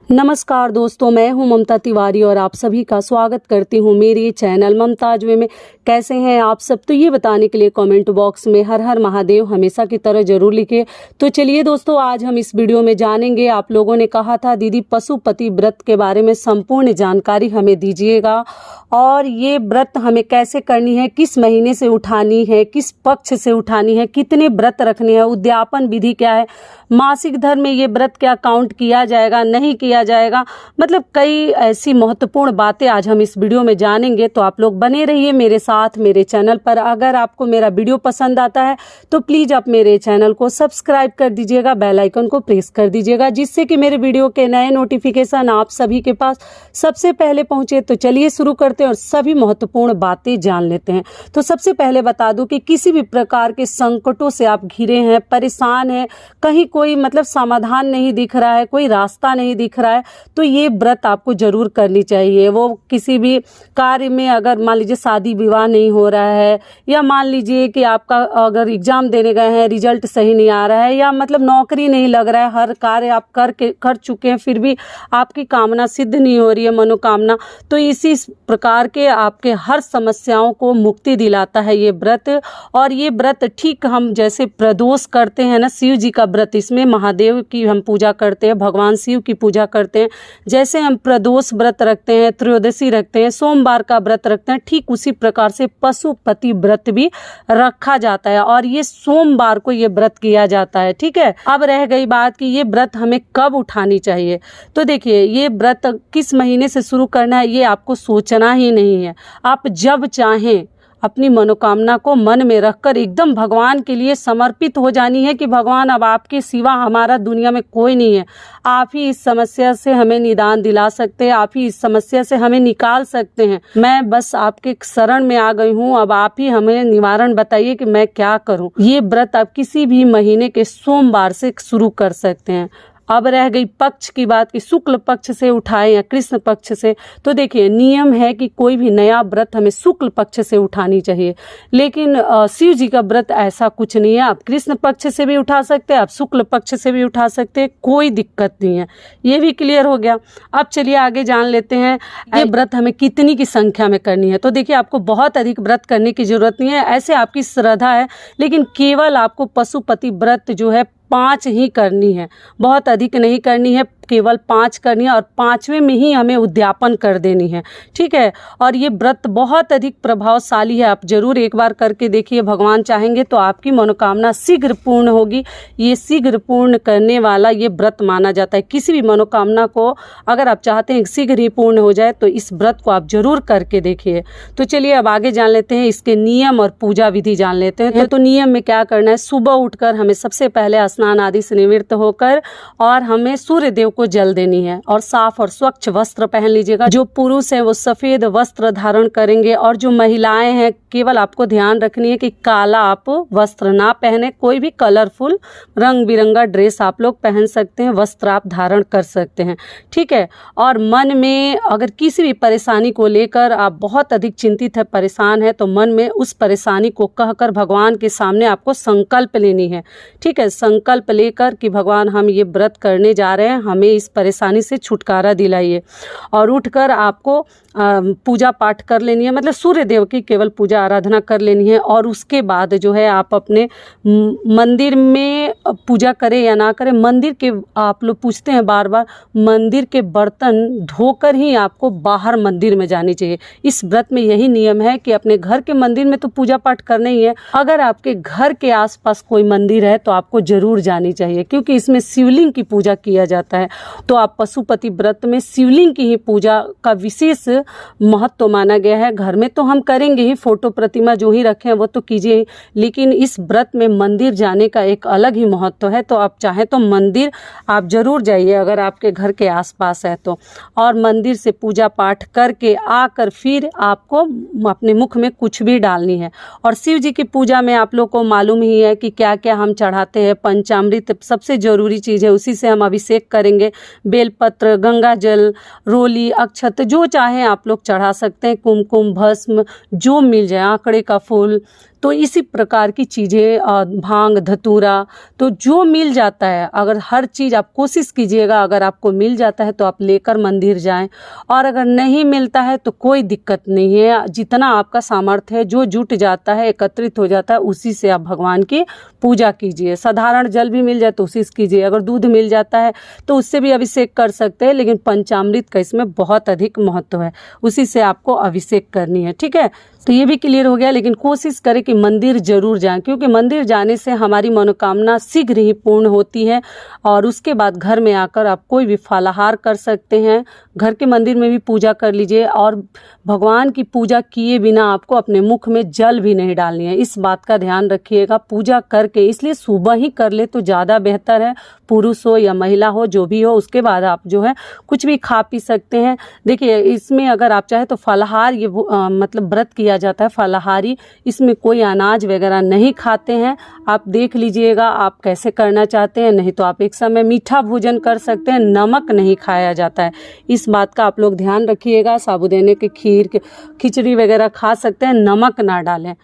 नमस्कार दोस्तों, मैं हूं ममता तिवारी और आप सभी का स्वागत करती हूं मेरे चैनल ममताज वे में। कैसे हैं आप सब? तो ये बताने के लिए कमेंट बॉक्स में हर हर महादेव हमेशा की तरह जरूर लिखिए। तो चलिए दोस्तों, आज हम इस वीडियो में जानेंगे। आप लोगों ने कहा था दीदी पशुपति व्रत के बारे में संपूर्ण जानकारी हमें दीजिएगा, और ये व्रत हमें कैसे करनी है, किस महीने से उठानी है, किस पक्ष से उठानी है, कितने व्रत रखने हैं, उद्यापन विधि क्या है, मासिक धर्म में ये व्रत क्या काउंट किया जाएगा नहीं किया जाएगा, मतलब कई ऐसी महत्वपूर्ण बातें आज हम इस वीडियो में जानेंगे। तो आप लोग बने रहिए मेरे साथ मेरे चैनल पर। अगर आपको मेरा वीडियो पसंद आता है तो प्लीज आप मेरे चैनल को सब्सक्राइब कर दीजिएगा, बेल आइकन को प्रेस कर दीजिएगा, जिससे कि मेरे वीडियो के नए नोटिफिकेशन आप सभी के पास सबसे पहले पहुंचे। तो चलिए शुरू करते हैं और सभी महत्वपूर्ण बातें जान लेते हैं। तो सबसे पहले बता दूं कि किसी भी प्रकार के संकटों से आप घिरे हैं, परेशान हैं, कहीं कोई मतलब समाधान नहीं दिख रहा है, कोई रास्ता नहीं दिख रहा है, तो ये व्रत आपको जरूर करनी चाहिए। वो किसी भी कार्य में, अगर मान लीजिए शादी विवाह नहीं हो रहा है, या मान लीजिए कि आपका अगर एग्जाम देने गए हैं रिजल्ट सही नहीं आ रहा है, या मतलब नौकरी नहीं लग रहा है, हर कार्य आप कर चुके हैं फिर भी आपकी कामना सिद्ध नहीं हो रही है, मनोकामना, तो इसी प्रकार के आपके हर समस्याओं को मुक्ति दिलाता है ये व्रत। और ये व्रत ठीक हम जैसे प्रदोष करते हैं ना, शिव जी का व्रत, इसमें महादेव की हम पूजा करते हैं, भगवान शिव की पूजा करते हैं, जैसे हम प्रदोष व्रत रखते हैं, त्रयोदशी रखते हैं, सोमवार का व्रत रखते हैं, ठीक उसी प्रकार से पशुपति व्रत भी रखा जाता है, और ये सोमवार को ये व्रत किया जाता है। ठीक है, अब रह गई बात कि ये व्रत हमें कब उठानी चाहिए। तो देखिए, ये व्रत किस महीने से शुरू करना है ये आपको सोचना ही नहीं है। आप जब चाहें अपनी मनोकामना को मन में रखकर एकदम भगवान के लिए समर्पित हो जानी है कि भगवान अब आपके सिवा हमारा दुनिया में कोई नहीं है, आप ही इस समस्या से हमें निदान दिला सकते हैं, आप ही इस समस्या से हमें निकाल सकते हैं। मैं बस आपके शरण में आ गई हूँ, अब आप ही हमें निवारण बताइए कि मैं क्या करूँ। ये व्रत आप किसी भी महीने के सोमवार से शुरू कर सकते हैं। अब रह गई पक्ष की बात कि शुक्ल पक्ष से उठाएं या कृष्ण पक्ष से। तो देखिए, नियम है कि कोई भी नया व्रत हमें शुक्ल पक्ष से उठानी चाहिए, लेकिन शिव जी का व्रत ऐसा कुछ नहीं है। आप कृष्ण पक्ष से भी उठा सकते हैं, आप शुक्ल पक्ष से भी उठा सकते हैं, कोई दिक्कत नहीं है। ये भी क्लियर हो गया। अब चलिए आगे जान लेते हैं ये व्रत हमें कितनी की संख्या में करनी है। तो देखिए, आपको बहुत अधिक व्रत करने की जरूरत नहीं है, ऐसे आपकी श्रद्धा है, लेकिन केवल आपको पशुपति व्रत जो है 5 ही करनी है, बहुत अधिक नहीं करनी है, केवल 5 करनी है, और 5वें में ही हमें उद्यापन कर देनी है। ठीक है, और ये व्रत बहुत अधिक प्रभावशाली है, आप जरूर एक बार करके देखिए। भगवान चाहेंगे तो आपकी मनोकामना शीघ्र पूर्ण होगी। ये शीघ्र पूर्ण करने वाला ये व्रत माना जाता है। किसी भी मनोकामना को अगर आप चाहते हैं शीघ्र ही पूर्ण हो जाए तो इस व्रत को आप जरूर करके देखिए। तो चलिए अब आगे जान लेते हैं, इसके नियम और पूजा विधि जान लेते हैं। तो नियम में क्या करना है, सुबह उठकर हमें सबसे पहले स्नान आदि से निवृत्त होकर और हमें सूर्य देव को जल देनी है, और साफ और स्वच्छ वस्त्र पहन लीजिएगा। जो पुरुष है वो सफेद वस्त्र धारण करेंगे, और जो महिलाएं हैं केवल आपको ध्यान रखनी है कि काला आप वस्त्र ना पहने, कोई भी कलरफुल रंग बिरंगा ड्रेस आप लोग पहन सकते हैं, वस्त्र आप धारण कर सकते हैं। ठीक है, और मन में अगर किसी भी परेशानी को लेकर आप बहुत अधिक चिंतित है, परेशान है, तो मन में उस परेशानी को कहकर भगवान के सामने आपको संकल्प लेनी है। ठीक है, संकल्प लेकर कि भगवान हम ये व्रत करने जा रहे हैं, हमें इस परेशानी से छुटकारा दिलाइए। और उठकर आपको पूजा पाठ कर लेनी है, मतलब सूर्य देव की केवल पूजा आराधना कर लेनी है। और उसके बाद जो है आप अपने मंदिर में पूजा करें या ना करें, मंदिर के आप लोग पूछते हैं बार बार, मंदिर के बर्तन धोकर ही आपको बाहर मंदिर में जानी चाहिए। इस व्रत में यही नियम है कि अपने घर के मंदिर में तो पूजा पाठ करना ही है, अगर आपके घर के आसपास कोई मंदिर है तो आपको जरूर जानी चाहिए, क्योंकि इसमें शिवलिंग की पूजा किया जाता है। तो आप पशुपति व्रत में शिवलिंग की ही पूजा का विशेष महत्व माना गया है। घर में तो हम करेंगे ही, फोटो प्रतिमा जो ही रखें वो तो कीजिए, लेकिन इस व्रत में मंदिर जाने का एक अलग ही महत्व है। तो आप चाहें तो मंदिर आप जरूर जाइए अगर आपके घर के आसपास है तो, और मंदिर से पूजा पाठ करके आकर फिर आपको अपने मुख में कुछ भी डालनी है। और शिव जी की पूजा में आप लोग को मालूम ही है कि क्या क्या हम चढ़ाते हैं। पंचामृत सबसे जरूरी चीज़ है, उसी से हम अभिषेक करेंगे। बेलपत्र, गंगा जल, रोली, अक्षत, जो चाहे आप लोग चढ़ा सकते हैं, कुमकुम, भस्म, जो मिल जाए, आंकड़े का फूल, तो इसी प्रकार की चीज़ें, भांग धतूरा, तो जो मिल जाता है, अगर हर चीज़ आप कोशिश कीजिएगा, अगर आपको मिल जाता है तो आप लेकर मंदिर जाएं, और अगर नहीं मिलता है तो कोई दिक्कत नहीं है। जितना आपका सामर्थ्य है, जो जुट जाता है, एकत्रित हो जाता है, उसी से आप भगवान की पूजा कीजिए। साधारण जल भी मिल जाए तो उसी से कीजिए, अगर दूध मिल जाता है तो उससे भी अभिषेक कर सकते हैं, लेकिन पंचामृत का इसमें बहुत अधिक महत्व है, उसी से आपको अभिषेक करनी है। ठीक है, तो ये भी क्लियर हो गया। लेकिन कोशिश करें कि मंदिर जरूर जाएं, क्योंकि मंदिर जाने से हमारी मनोकामना शीघ्र ही पूर्ण होती है। और उसके बाद घर में आकर आप कोई भी फलाहार कर सकते हैं, घर के मंदिर में भी पूजा कर लीजिए। और भगवान की पूजा किए बिना आपको अपने मुख में जल भी नहीं डालनी है, इस बात का ध्यान रखिएगा। पूजा करके, इसलिए सुबह ही कर ले तो ज़्यादा बेहतर है, पुरुष हो या महिला हो, जो भी हो। उसके बाद आप जो है कुछ भी खा पी सकते हैं। देखिए, इसमें अगर आप चाहे तो फलाहार, ये मतलब व्रत किया जाता है फलाहारी, इसमें कोई अनाज वगैरह नहीं खाते हैं। आप देख लीजिएगा आप कैसे करना चाहते हैं, नहीं तो आप एक समय मीठा भोजन कर सकते हैं, नमक नहीं खाया जाता है, इस बात का आप लोग ध्यान रखिएगा। साबूदाने के खीर के खिचड़ी वगैरह खा सकते हैं, नमक ना डालें।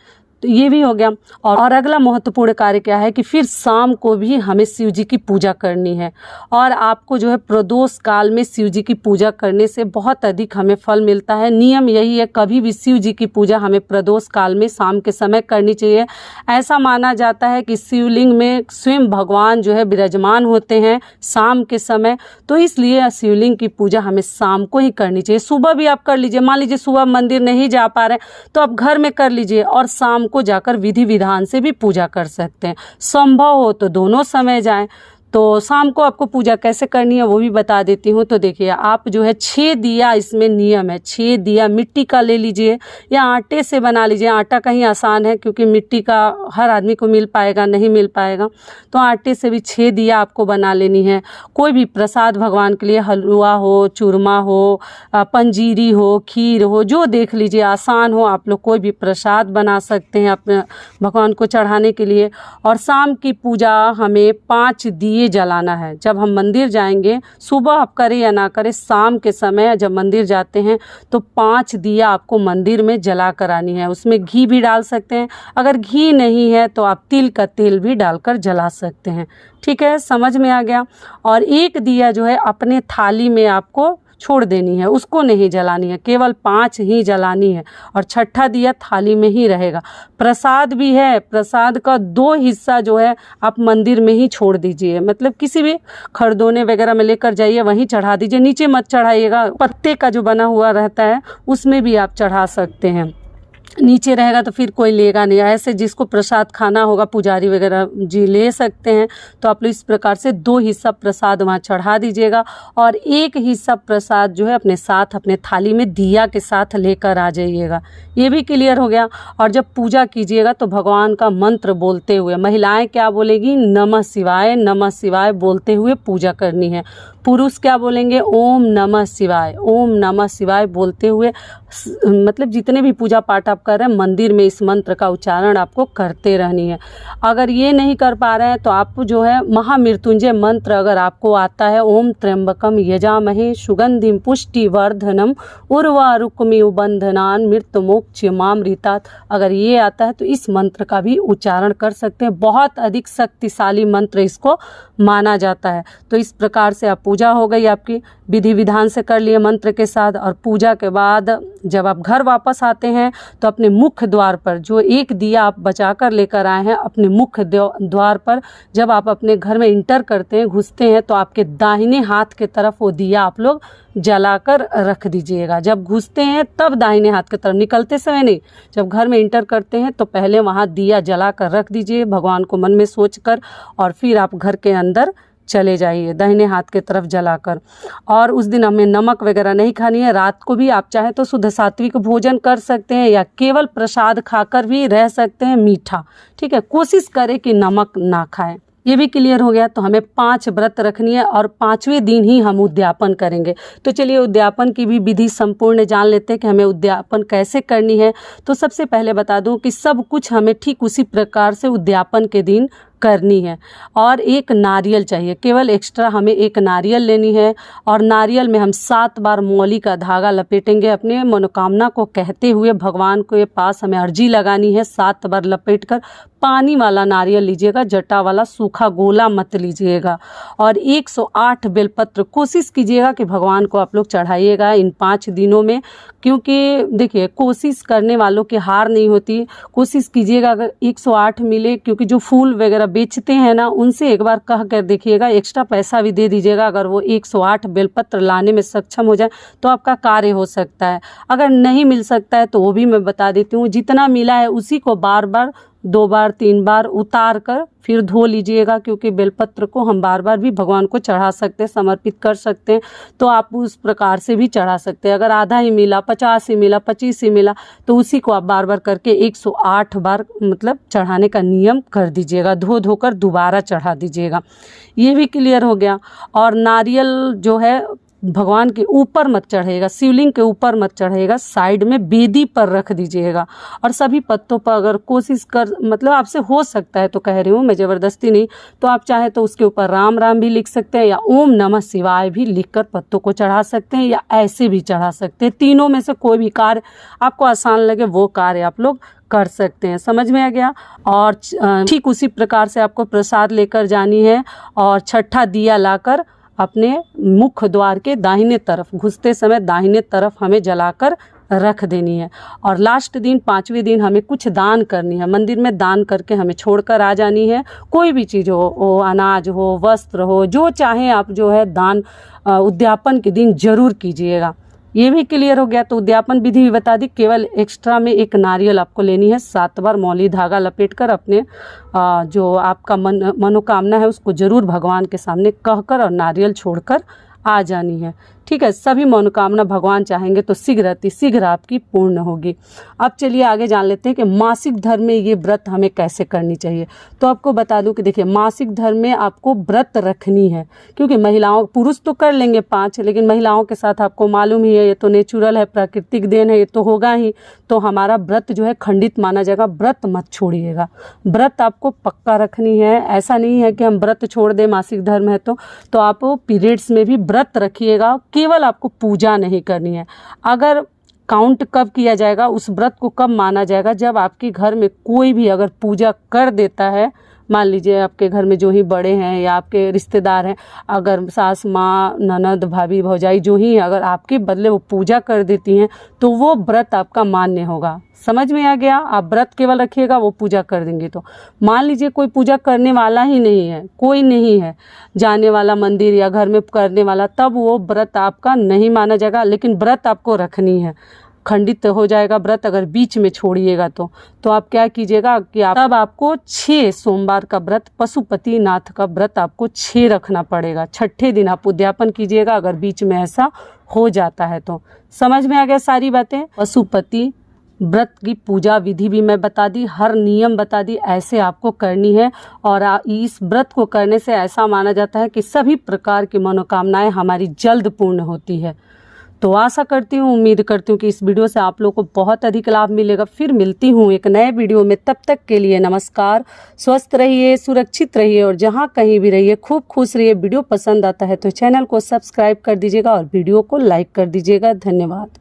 तो ये भी हो गया। और अगला महत्वपूर्ण कार्य क्या है कि फिर शाम को भी हमें शिव जी की पूजा करनी है। और आपको जो है प्रदोष काल में शिव जी की पूजा करने से बहुत अधिक हमें फल मिलता है। नियम यही है, कभी भी शिव जी की पूजा हमें प्रदोष काल में शाम के समय करनी चाहिए। ऐसा माना जाता है कि शिवलिंग में स्वयं भगवान जो है विराजमान होते हैं शाम के समय, तो इसलिए शिवलिंग की पूजा हमें शाम को ही करनी चाहिए। सुबह भी आप कर लीजिए, मान लीजिए सुबह मंदिर नहीं जा पा रहे तो आप घर में कर लीजिए, और शाम को जाकर विधि विधान से भी पूजा कर सकते हैं। संभव हो तो दोनों समय जाएं। तो शाम को आपको पूजा कैसे करनी है वो भी बता देती हूँ। तो देखिए, आप जो है 6 दिया, इसमें नियम है, 6 दिया मिट्टी का ले लीजिए या आटे से बना लीजिए। आटा कहीं आसान है, क्योंकि मिट्टी का हर आदमी को मिल पाएगा, नहीं मिल पाएगा तो आटे से भी 6 दिया आपको बना लेनी है। कोई भी प्रसाद भगवान के लिए, हलवा हो, चूरमा हो, पंजीरी हो, खीर हो, जो देख लीजिए आसान हो, आप लोग कोई भी प्रसाद बना सकते हैं अपने भगवान को चढ़ाने के लिए। और शाम की पूजा हमें 5 दिए जलाना है। जब हम मंदिर जाएंगे, सुबह आप करें या ना करें, शाम के समय जब मंदिर जाते हैं तो 5 दिया आपको मंदिर में जला कर आनी है। उसमें घी भी डाल सकते हैं, अगर घी नहीं है तो आप तिल का तेल भी डालकर जला सकते हैं। ठीक है, समझ में आ गया। और एक दिया जो है अपने थाली में आपको छोड़ देनी है, उसको नहीं जलानी है, केवल 5 ही जलानी है। और छठा दिया थाली में ही रहेगा। प्रसाद भी है, प्रसाद का 2 हिस्सा जो है आप मंदिर में ही छोड़ दीजिए, मतलब किसी भी खरदोने वगैरह में लेकर जाइए, वहीं चढ़ा दीजिए, नीचे मत चढ़ाइएगा। पत्ते का जो बना हुआ रहता है उसमें भी आप चढ़ा सकते हैं, नीचे रहेगा तो फिर कोई लेगा नहीं। ऐसे जिसको प्रसाद खाना होगा, पुजारी वगैरह जी ले सकते हैं। तो आप लोग इस प्रकार से 2 हिस्सा प्रसाद वहाँ चढ़ा दीजिएगा, और 1 हिस्सा प्रसाद जो है अपने साथ, अपने थाली में दिया के साथ लेकर आ जाइएगा। ये भी क्लियर हो गया। और जब पूजा कीजिएगा तो भगवान का मंत्र बोलते हुए, महिलाएं क्या बोलेगी, नमः शिवाय बोलते हुए पूजा करनी है। पुरुष क्या बोलेंगे, ओम नमः शिवाय बोलते हुए, मतलब जितने भी पूजा पाठ आप कर रहे हैं मंदिर में इस मंत्र का उच्चारण आपको करते रहनी है। अगर ये नहीं कर पा रहे हैं तो आप जो है महामृत्युंजय मंत्र अगर आपको आता है, ओम त्र्यंबकम यजामहे सुगंधिम पुष्टिवर्धनम उर्वारुकमिव बंधनान मृत्युमोक्षमामृतात्, अगर ये आता है तो इस मंत्र का भी उच्चारण कर सकते हैं। बहुत अधिक शक्तिशाली मंत्र इसको माना जाता है। तो इस प्रकार से आप पूजा हो गई आपकी, विधि विधान से कर लिए मंत्र के साथ। और पूजा के बाद जब आप घर वापस आते हैं तो अपने मुख्य द्वार पर जो 1 दिया आप बचा कर लेकर आए हैं, अपने मुख्य द्वार पर जब आप अपने घर में इंटर करते हैं, घुसते हैं, तो आपके दाहिने हाथ के तरफ वो दिया आप लोग जलाकर रख दीजिएगा। जब घुसते हैं तब दाहिने हाथ की तरफ, निकलते समय नहीं। जब घर में इंटर करते हैं तो पहले वहाँ दिया जलाकर रख दीजिए भगवान को मन में सोचकर, और फिर आप घर के अंदर चले जाइए दाहिने हाथ की तरफ जलाकर। और उस दिन हमें नमक वगैरह नहीं खानी है। रात को भी आप चाहे तो शुद्ध सात्विक भोजन कर सकते हैं, या केवल प्रसाद खाकर भी रह सकते हैं मीठा। ठीक है, कोशिश करें कि नमक ना खाएं। ये भी क्लियर हो गया। तो हमें 5 व्रत रखनी है, और 5वें दिन ही हम उद्यापन करेंगे। तो चलिए उद्यापन की भी विधि संपूर्ण जान लेते हैं कि हमें उद्यापन कैसे करनी है। तो सबसे पहले बता दूं कि सब कुछ हमें ठीक उसी प्रकार से उद्यापन के दिन करनी है। और एक नारियल चाहिए, केवल एक्स्ट्रा हमें एक नारियल लेनी है और नारियल में हम 7 बार मौली का धागा लपेटेंगे। अपने मनोकामना को कहते हुए भगवान के पास हमें अर्जी लगानी है। 7 बार लपेट कर पानी वाला नारियल लीजिएगा, जटा वाला सूखा गोला मत लीजिएगा। और 108 बेलपत्र कोशिश कीजिएगा कि भगवान को आप लोग चढ़ाइएगा इन 5 दिनों में, क्योंकि देखिए कोशिश करने वालों की हार नहीं होती। कोशिश कीजिएगा अगर 108 मिले, क्योंकि जो फूल वगैरह बेचते हैं ना, उनसे एक बार कह कर देखिएगा, एक्स्ट्रा पैसा भी दे दीजिएगा। अगर वो 108 बेलपत्र लाने में सक्षम हो जाए तो आपका कार्य हो सकता है। अगर नहीं मिल सकता है तो वो भी मैं बता देती हूँ, जितना मिला है उसी को बार बार 2 बार 3 बार उतार कर फिर धो लीजिएगा, क्योंकि बेलपत्र को हम बार बार भी भगवान को चढ़ा सकते हैं, समर्पित कर सकते हैं। तो आप उस प्रकार से भी चढ़ा सकते हैं। अगर आधा ही मिला, 50 ही मिला, 25 ही मिला, तो उसी को आप बार बार करके 108 बार मतलब चढ़ाने का नियम कर दीजिएगा। धो धोकर दोबारा चढ़ा दीजिएगा। ये भी क्लियर हो गया। और नारियल जो है भगवान के ऊपर मत चढ़ेगा, शिवलिंग के ऊपर मत चढ़ेगा, साइड में बेदी पर रख दीजिएगा। और सभी पत्तों पर अगर कोशिश कर मतलब आपसे हो सकता है तो कह रही हूँ मैं, ज़बरदस्ती नहीं, तो आप चाहे तो उसके ऊपर राम राम भी लिख सकते हैं या ओम नमः शिवाय भी लिखकर पत्तों को चढ़ा सकते हैं, या ऐसे भी चढ़ा सकते हैं। तीनों में से कोई भी कार्य आपको आसान लगे वो कार्य आप लोग कर सकते हैं। समझ में आ गया। और ठीक उसी प्रकार से आपको प्रसाद लेकर जानी है और छठा दिया लाकर अपने मुख्य द्वार के दाहिने तरफ, घुसते समय दाहिने तरफ हमें जलाकर रख देनी है। और लास्ट दिन 5वें दिन हमें कुछ दान करनी है, मंदिर में दान करके हमें छोड़कर आ जानी है। कोई भी चीज़ हो, अनाज हो, वस्त्र हो, जो चाहे आप जो है दान उद्यापन के दिन जरूर कीजिएगा। ये भी क्लियर हो गया। तो उद्यापन विधि भी बता दी। केवल एक्स्ट्रा में एक नारियल आपको लेनी है, 7 बार मौली धागा लपेटकर अपने जो आपका मनोकामना है उसको जरूर भगवान के सामने कहकर और नारियल छोड़कर आ जानी है। ठीक है, सभी मनोकामना भगवान चाहेंगे तो शीघ्र आपकी पूर्ण होगी। अब चलिए आगे जान लेते हैं कि मासिक धर्म में ये व्रत हमें कैसे करनी चाहिए। तो आपको बता दूं कि देखिए मासिक धर्म में आपको व्रत रखनी है, क्योंकि महिलाओं, पुरुष तो कर लेंगे 5, लेकिन महिलाओं के साथ आपको मालूम ही है ये तो नेचुरल है, प्राकृतिक देन है, ये तो होगा ही। तो हमारा व्रत जो है खंडित माना जाएगा। व्रत मत छोड़िएगा, व्रत आपको पक्का रखनी है। ऐसा नहीं है कि हम व्रत छोड़ दें, मासिक धर्म है तो आप पीरियड्स में भी व्रत रखिएगा। केवल आपको पूजा नहीं करनी है। अगर काउंट कब किया जाएगा, उस व्रत को कब माना जाएगा, जब आपके घर में कोई भी अगर पूजा कर देता है, मान लीजिए आपके घर में जो ही बड़े हैं या आपके रिश्तेदार हैं, अगर सास माँ ननद भाभी भौजाई जो ही अगर आपके बदले वो पूजा कर देती हैं तो वो व्रत आपका मान्य होगा। समझ में आ गया। आप व्रत केवल रखिएगा, वो पूजा कर देंगे। तो मान लीजिए कोई पूजा करने वाला ही नहीं है, कोई नहीं है जाने वाला मंदिर या घर में करने वाला, तब वो व्रत आपका नहीं माना जाएगा। लेकिन व्रत आपको रखनी है, खंडित हो जाएगा व्रत अगर बीच में छोड़िएगा तो आप क्या कीजिएगा कि तब आपको 6 सोमवार का व्रत, पशुपति नाथ का व्रत आपको 6 रखना पड़ेगा। 6ठे दिन आप उद्यापन कीजिएगा अगर बीच में ऐसा हो जाता है तो। समझ में आ गया सारी बातें। पशुपति व्रत की पूजा विधि भी मैं बता दी, हर नियम बता दी, ऐसे आपको करनी है। और इस व्रत को करने से ऐसा माना जाता है कि सभी प्रकार की मनोकामनाएं हमारी जल्द पूर्ण होती है। तो आशा करती हूँ, उम्मीद करती हूँ कि इस वीडियो से आप लोगों को बहुत अधिक लाभ मिलेगा। फिर मिलती हूँ एक नए वीडियो में, तब तक के लिए नमस्कार। स्वस्थ रहिए, सुरक्षित रहिए और जहाँ कहीं भी रहिए खूब खुश रहिए। वीडियो पसंद आता है तो चैनल को सब्सक्राइब कर दीजिएगा और वीडियो को लाइक कर दीजिएगा। धन्यवाद।